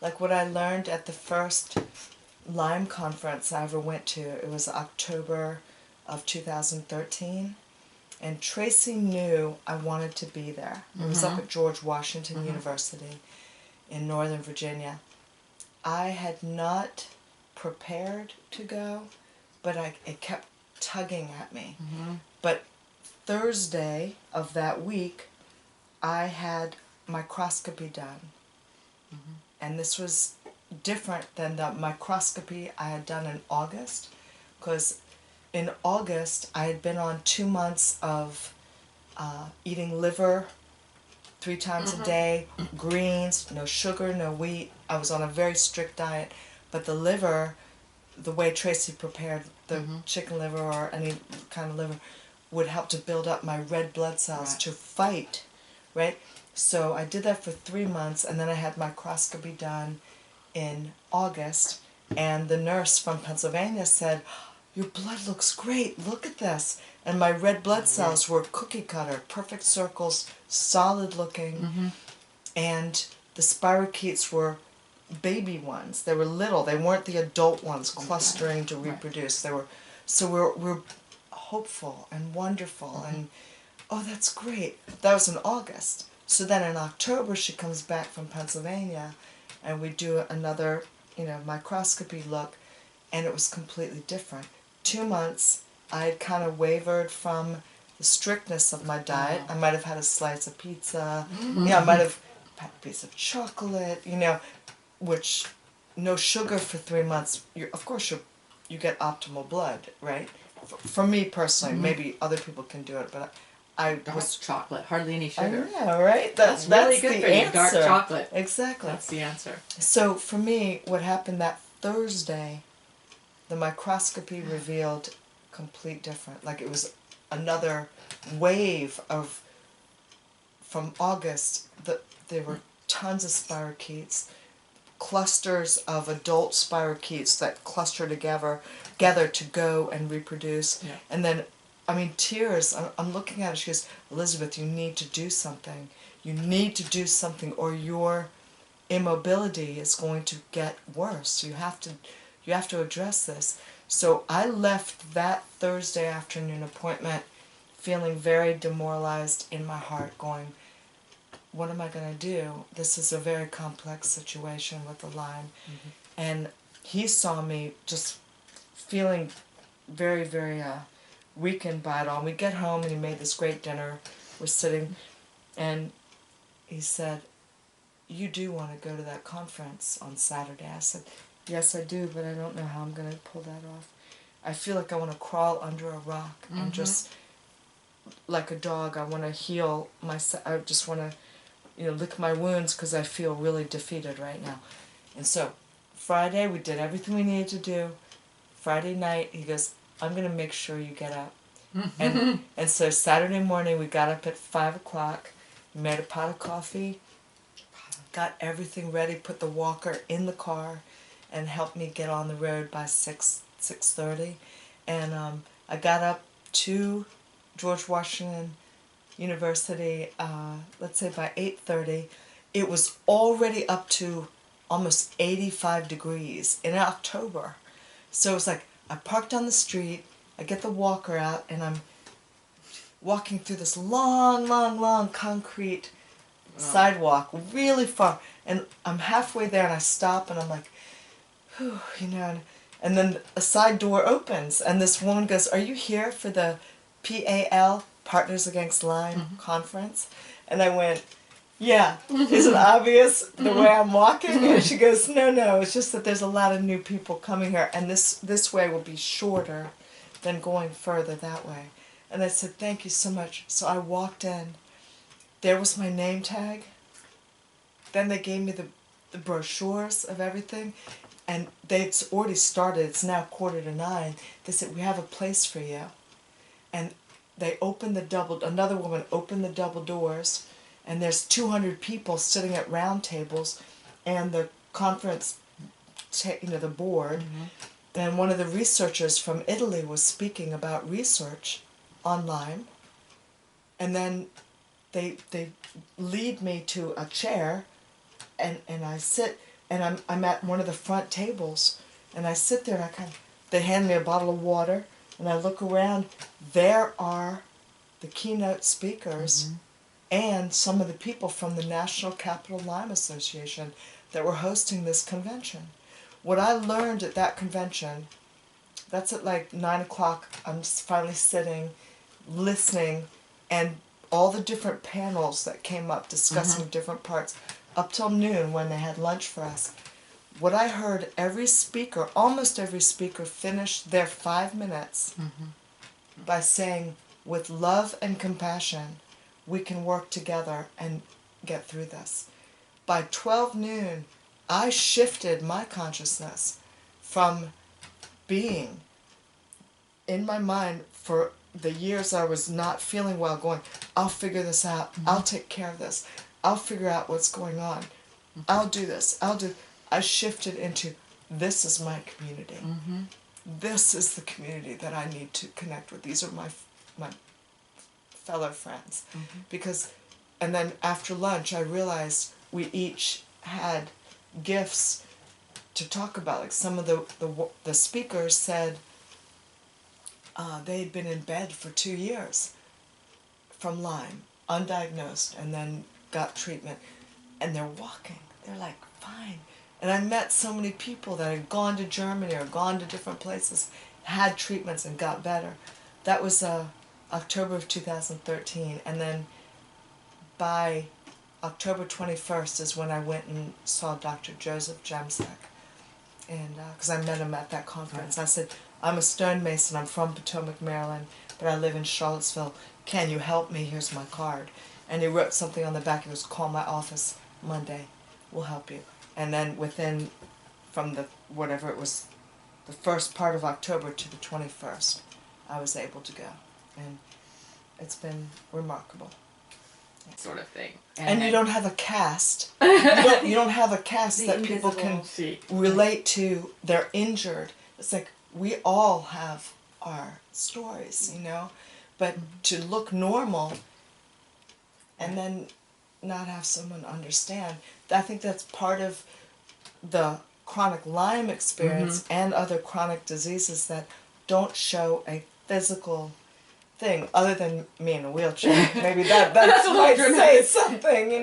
Like what I learned at the first Lyme conference I ever went to, it was October of 2013, and Tracy knew I wanted to be there. It was up at George Washington University in Northern Virginia. I had not prepared to go, but it kept tugging at me. But Thursday of that week, I had microscopy done. And this was different than the microscopy I had done in August, because in August I had been on 2 months of eating liver 3 times a day, greens, no sugar, no wheat. I was on a very strict diet, but the liver, the way Tracy prepared the chicken liver or any kind of liver, would help to build up my red blood cells to fight, right? So I did that for 3 months, and then I had microscopy done in August, and the nurse from Pennsylvania said, "Your blood looks great, look at this." And my red blood cells were cookie cutter, perfect circles, solid looking, and the spirochetes were baby ones. They were little, they weren't the adult ones clustering to reproduce. They were, so we're hopeful and wonderful, and oh, that's great. That was in August. So then in October she comes back from Pennsylvania, and we do another, microscopy look, and it was completely different. 2 months, I had kind of wavered from the strictness of my diet. I might have had a slice of pizza, I might have had a piece of chocolate, which no sugar for 3 months. Of course, you get optimal blood, right? For me personally, maybe other people can do it, but I was chocolate, hardly any sugar. I know, right? That's really good the for you. answer. Dark chocolate. Exactly. That's the answer. So for me, what happened that Thursday, the microscopy revealed complete different. Like it was another wave of, from August, there were tons of spirochetes, clusters of adult spirochetes that cluster together to go and reproduce. Yeah. And then, tears. I'm looking at her. She goes, "Elizabeth, you need to do something. You need to do something, or your immobility is going to get worse. You have to address this." So I left that Thursday afternoon appointment feeling very demoralized in my heart, going, what am I going to do? This is a very complex situation with the Lyme. And he saw me just feeling very, very weakened by it all. And we get home, and he made this great dinner. We're sitting, and he said, "You do want to go to that conference on Saturday?" I said, "Yes, I do, but I don't know how I'm going to pull that off. I feel like I want to crawl under a rock and just, like a dog, I want to heal myself. I just want to, lick my wounds because I feel really defeated right now." And so Friday, we did everything we needed to do. Friday night, he goes, "I'm going to make sure you get up." And so Saturday morning, we got up at 5 o'clock, made a pot of coffee, got everything ready, put the walker in the car, and helped me get on the road by 6:30. And I got up to George Washington University, let's say by 8:30. It was already up to almost 85 degrees in October. So it was like, I parked on the street, I get the walker out, and I'm walking through this long, long, long concrete sidewalk, really far. And I'm halfway there, and I stop, and I'm like, whew, and then a side door opens, and this woman goes, "Are you here for the PAL, Partners Against Lyme conference?" And I went, "Yeah, is it obvious the way I'm walking?" And she goes, No, it's just that there's a lot of new people coming here, and this way will be shorter than going further that way." And I said, "Thank you so much." So I walked in. There was my name tag. Then they gave me the brochures of everything. And they'd already started. It's now 8:45. They said, "We have a place for you." And they opened another woman opened the double doors, and there's 200 people sitting at round tables, and the conference, the board, and one of the researchers from Italy was speaking about research on Lyme. And then they lead me to a chair, and I sit. and I'm at one of the front tables, and I sit there and they hand me a bottle of water, and I look around. There are the keynote speakers and some of the people from the National Capital Lyme Association that were hosting this convention. What I learned at that convention, that's at like 9 o'clock, I'm finally sitting, listening, and all the different panels that came up discussing different parts, up till noon when they had lunch for us. What I heard, almost every speaker finished their 5 minutes by saying, with love and compassion, we can work together and get through this. By 12 noon, I shifted my consciousness from being in my mind for the years I was not feeling well, going, I'll figure this out, I'll take care of this, I'll figure out what's going on, I'll do this, I shifted into, this is my community. This is the community that I need to connect with. These are my fellow friends. Because, and then after lunch I realized we each had gifts to talk about. Like some of the speakers said they had been in bed for 2 years from Lyme, undiagnosed, and then got treatment, and they're walking. They're like, fine. And I met so many people that had gone to Germany or gone to different places, had treatments and got better. That was October of 2013, and then by October 21st is when I went and saw Dr. Joseph Jemsek, and because I met him at that conference. I said, I'm a stonemason, I'm from Potomac, Maryland, but I live in Charlottesville. Can you help me? Here's my card. And he wrote something on the back. He goes, call my office Monday, we'll help you. And then from the, whatever it was, the first part of October to the 21st, I was able to go. And it's been remarkable. Sort of thing. And you don't have a cast. You don't have a cast that people can relate to. They're injured. It's like we all have our stories, you know, but to look normal and then not have someone understand. I think that's part of the chronic Lyme experience and other chronic diseases that don't show a physical thing other than me in a wheelchair. Maybe that might say something, you know.